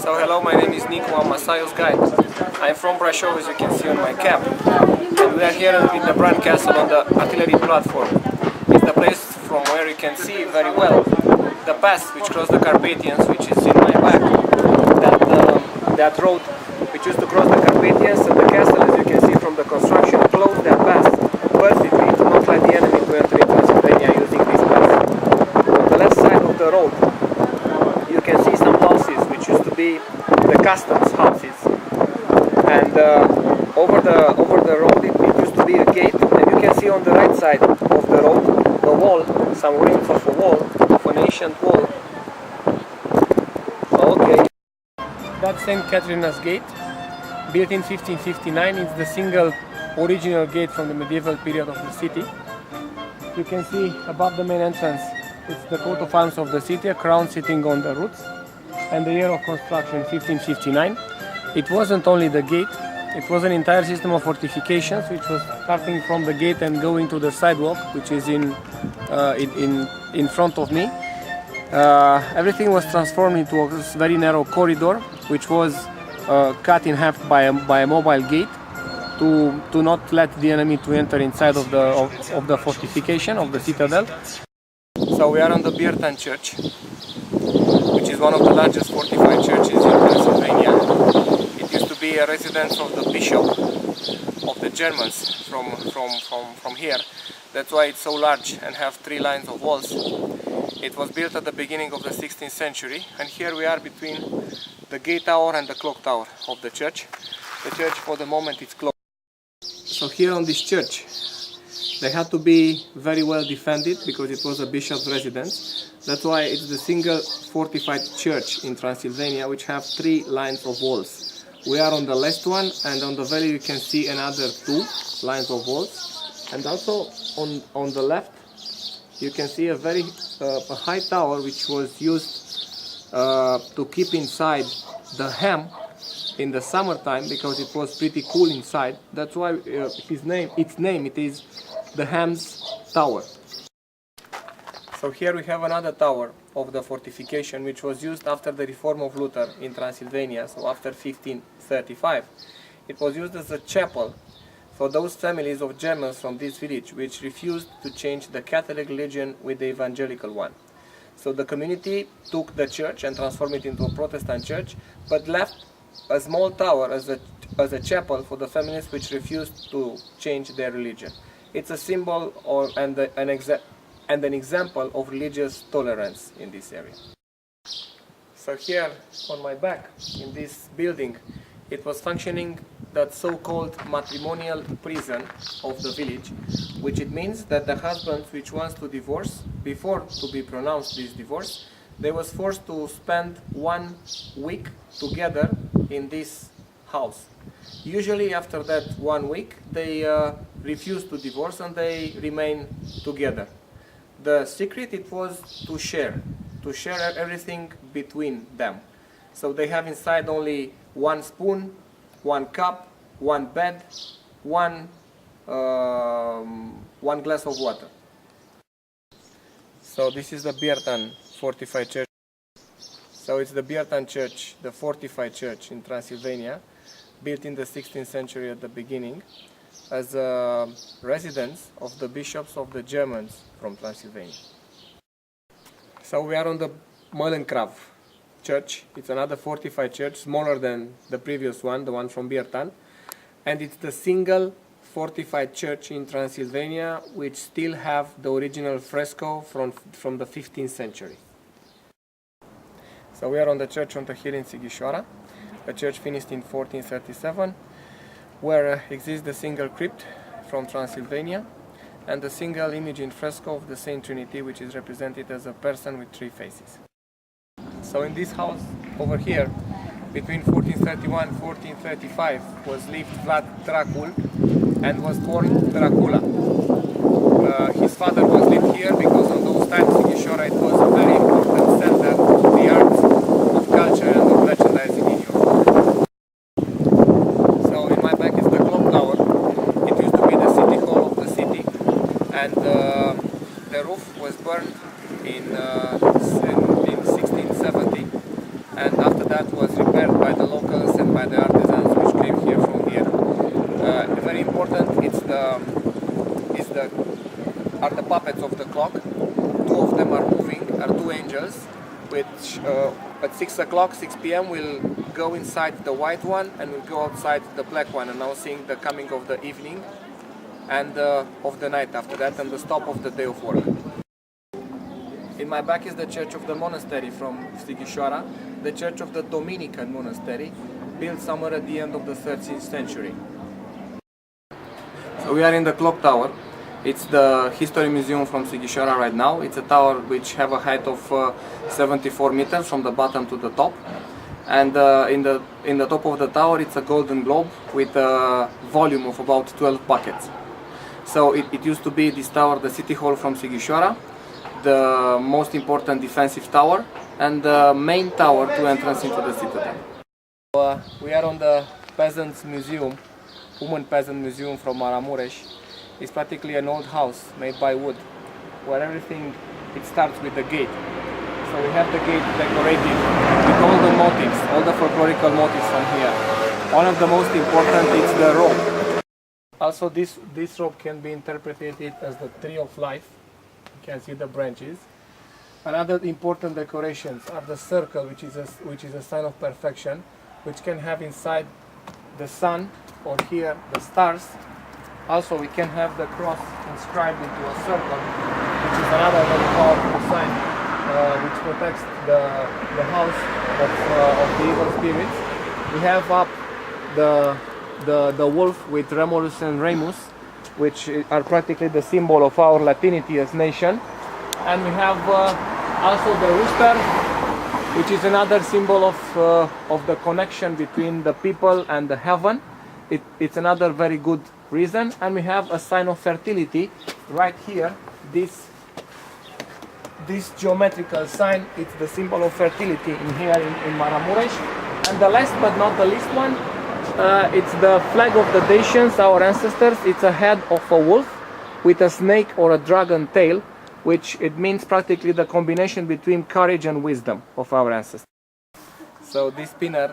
So hello, my name is Nico, I'm Masayo's guide. I'm from Brașov, as you can see on my cap. And we are here in the Dracula Castle on the artillery platform. It's the place from where you can see very well the pass which crossed the Carpathians, which is in my back. That road which used to cross the Carpathians, and the castle, as you can see from the construction, closed that pass perfectly to not let the enemy to enter in Transylvania using this pass. On the left side of the road you can see some houses which used to be the customs houses, and over the road it used to be a gate, and you can see on the right side of the road the wall, some ruins of a wall, of an ancient wall. Okay, that's St. Catherine's Gate, built in 1559. It's the single original gate from the medieval period of the city. You can see above the main entrance it's the coat of arms of the city, a crown sitting on the roots, and the year of construction 1559. It wasn't only the gate, it was an entire system of fortifications which was starting from the gate and going to the sidewalk, which is in front of me. Everything was transformed into a very narrow corridor which was cut in half by a mobile gate to not let the enemy to enter inside of the fortification of the citadel. So we are on the Biertan Church, which is one of the largest fortified churches in Pennsylvania. It used to be a residence of the bishop of the Germans from here. That's why it's so large and have 3 lines of walls. It was built at the beginning of the 16th century, and here we are between the gate tower and the clock tower of the church. The church for the moment is closed. So here on this church they had to be very well defended because it was a bishop's residence. That's why it's the single fortified church in Transylvania which have 3 lines of walls. We are on the left one, and on the valley you can see another 2 lines of walls. And also on the left you can see a very high tower which was used to keep inside the ham in the summertime because it was pretty cool inside. That's why its name is the Ham's Tower. So here we have another tower of the fortification which was used after the reform of Luther in Transylvania, so after 1535. It was used as a chapel for those families of Germans from this village which refused to change the Catholic religion with the evangelical one. So the community took the church and transformed it into a Protestant church, but left a small tower as a chapel for the families which refused to change their religion. It's a symbol and an example of religious tolerance in this area. So here on my back in this building it was functioning that so-called matrimonial prison of the village, which it means that the husbands which wants to divorce, before to be pronounced this divorce, they was forced to spend 1 week together in this house. Usually after that 1 week they refuse to divorce and they remain together. The secret it was to share everything between them. So they have inside only 1 spoon, 1 cup, 1 bed, one glass of water. So this is the Biertan fortified church. So it's the Biertan church, the fortified church in Transylvania, built in the 16th century at the beginning as a residence of the bishops of the Germans from Transylvania. So we are on the Mălânkrav church. It's another fortified church, smaller than the previous one, the one from Biertan, and it's the single fortified church in Transylvania which still have the original fresco from the 15th century. So we are on the church on the hill in Sighișoara, a church finished in 1437, where exists the single crypt from Transylvania and the single image in fresco of the Saint Trinity, which is represented as a person with 3 faces. So in this house over here, between 1431 and 1435 was lived Vlad Dracul and was born Dracula. His father was lived here because on those times Sighișoara it was a very important center of the arts, of culture and of merchandising in Europe. So in my back is the clock tower. It used to be the city hall of the city, and the roof was burned in 1670, and after that that was repaired by the locals and by the artisans which came here from here. Very important, are the puppets of the clock. Two of them are moving, are two angels, which at 6 o'clock, 6 p.m. will go inside the white one and will go outside the black one, announcing the coming of the evening and of the night after that, and the stop of the day of work. In my back is the church of the monastery from Sighișoara, the church of the Dominican monastery, built somewhere at the end of the 13th century. So we are in the clock tower. It's the history museum from Sighișoara right now. It's a tower which have a height of 74 meters from the bottom to the top. And in the top of the tower it's a golden globe with a volume of about 12 buckets. So it used to be this tower, the city hall from Sighișoara, the most important defensive tower, and the main tower to entrance into the citadel. We are on the peasants museum, woman peasant museum from Maramures. It's practically an old house made by wood, where everything, it starts with the gate. So we have the gate decorated with all the motifs, all the folklorical motifs from here. One of the most important is the rope. Also this rope can be interpreted as the tree of life. You can see the branches. Another important decorations are the circle, which is a sign of perfection, which can have inside the sun, or here the stars. Also we can have the cross inscribed into a circle, which is another very powerful sign which protects the house of the evil spirits. We have up the wolf with Romulus and Remus, which are practically the symbol of our Latinity as nation. And we have also the rooster, which is another symbol of the connection between the people and the heaven. It's another very good reason. And we have a sign of fertility right here. This geometrical sign, it's the symbol of fertility in Maramures. And the last but not the least one, it's the flag of the Dacians, our ancestors. It's a head of a wolf with a snake or a dragon tail, which it means practically the combination between courage and wisdom of our ancestors. So this spinner,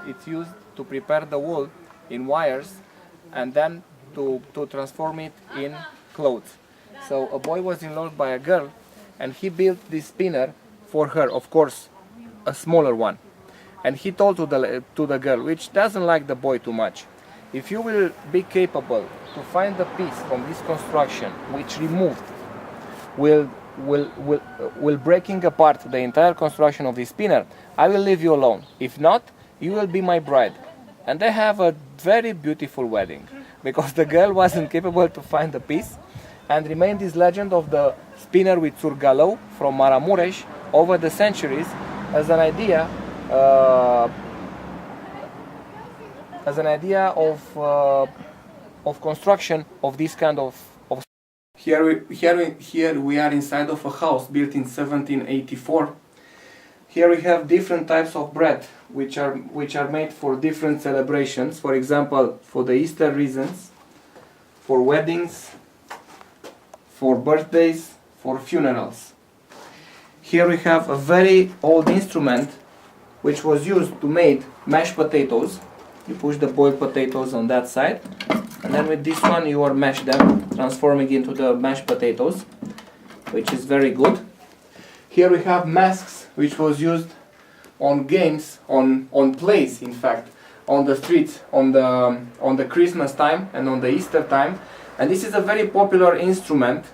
it's used to prepare the wool in wires and then to transform it in clothes. So a boy was in love by a girl and he built this spinner for her, of course a smaller one. And he told to the girl, which doesn't like the boy too much, if you will be capable to find the piece from this construction which removed will breaking apart the entire construction of this spinner, I will leave you alone. If not, you will be my bride. And they have a very beautiful wedding, because the girl wasn't capable to find the piece, and remained this legend of the spinner with surgalou from Maramures over the centuries as an idea of construction of this kind of. Here we are inside of a house built in 1784. Here we have different types of bread which are made for different celebrations. For example, for the Easter reasons, for weddings, for birthdays, for funerals. Here we have a very old instrument which was used to make mashed potatoes. You push the boiled potatoes on that side, and then with this one you mash them, transforming into the mashed potatoes, which is very good. Here we have masks, which was used on games, on plays, in fact, on the streets, on the Christmas time and on the Easter time. And this is a very popular instrument.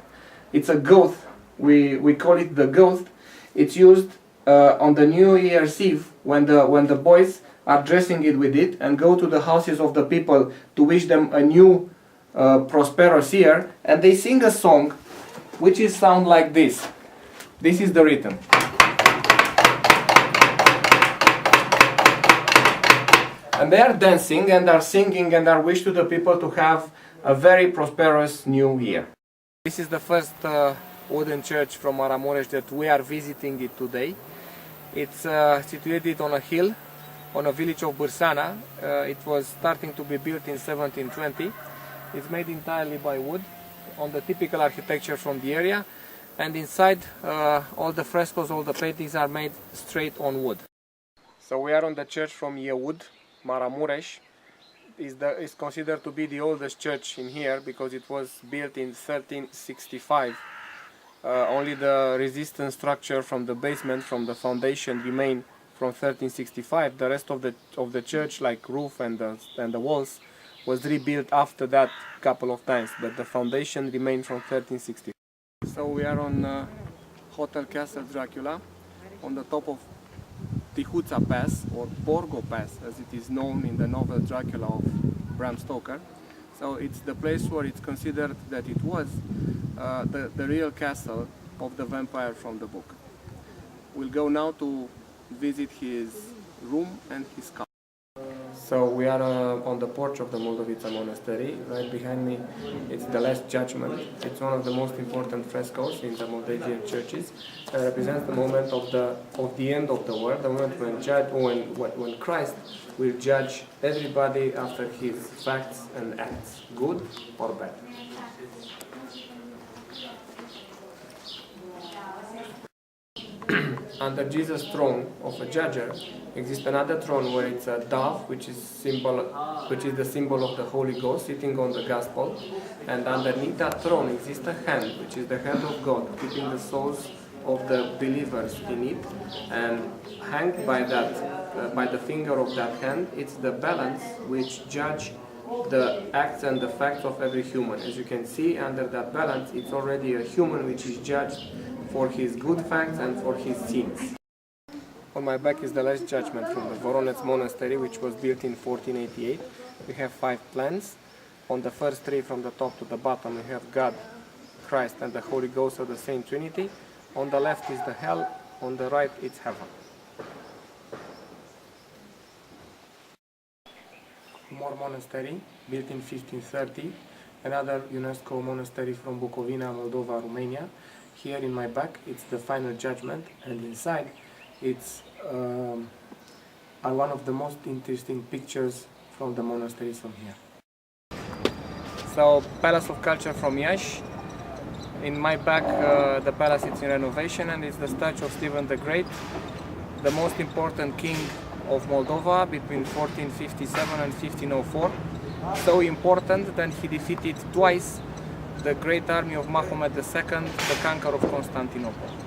It's a ghost. We call it the ghost. It's used on the New Year's Eve when the boys are dressing it with it and go to the houses of the people to wish them a new prosperous year, and they sing a song which is sound like this. This is the rhythm. And they are dancing and are singing and are wish to the people to have a very prosperous new year. This is the first wooden church from Maramures that we are visiting it today. It's situated on a hill on a village of Bârsana. It was starting to be built in 1720. It's made entirely by wood, on the typical architecture from the area, and inside all the frescoes, all the paintings are made straight on wood. So we are on the church from Ieud, Maramures. Is considered to be the oldest church in here because it was built in 1365. Only the resistance structure from the basement, from the foundation, remain from 1365. The rest of the church, like roof and the walls, was rebuilt after that couple of times, but the foundation remained from 1365. So we are on Hotel Castle Dracula, on the top of Tihuța Pass, or Borgo Pass as it is known in the novel Dracula of Bram Stoker. So it's the place where it's considered that it was the real castle of the vampire from the book. We'll go now to visit his room and his car. So we are on the porch of the Moldovița Monastery. Right behind me it's the Last Judgment. It's one of the most important frescoes in the Moldavian churches and represents the moment of the end of the world, the moment when Christ will judge everybody after his facts and acts, good or bad. Under Jesus' throne of a judger exists another throne where it's a dove, which is the symbol of the Holy Ghost sitting on the gospel, and underneath that throne exists a hand, which is the hand of God, keeping the souls of the believers in it, and hanged by the finger of that hand, it's the balance which judge the acts and the facts of every human. As you can see, under that balance, it's already a human which is judged for his good facts and for his sins. On my back is the Last Judgment from the Voronezh Monastery, which was built in 1488. We have 5 plans. On the first 3 from the top to the bottom we have God, Christ and the Holy Ghost of the same Trinity. On the left is the hell, on the right it's heaven. More monastery, built in 1530, another UNESCO monastery from Bucovina, Moldova, Romania. Here in my back it's the Final Judgment, and inside it's are one of the most interesting pictures from the monasteries from here. So, Palace of Culture from Iași. In my back the palace is in renovation, and it's the statue of Stephen the Great, the most important king of Moldova between 1457 and 1504. So important that he defeated twice the great army of Mahomet II, the conqueror of Constantinople.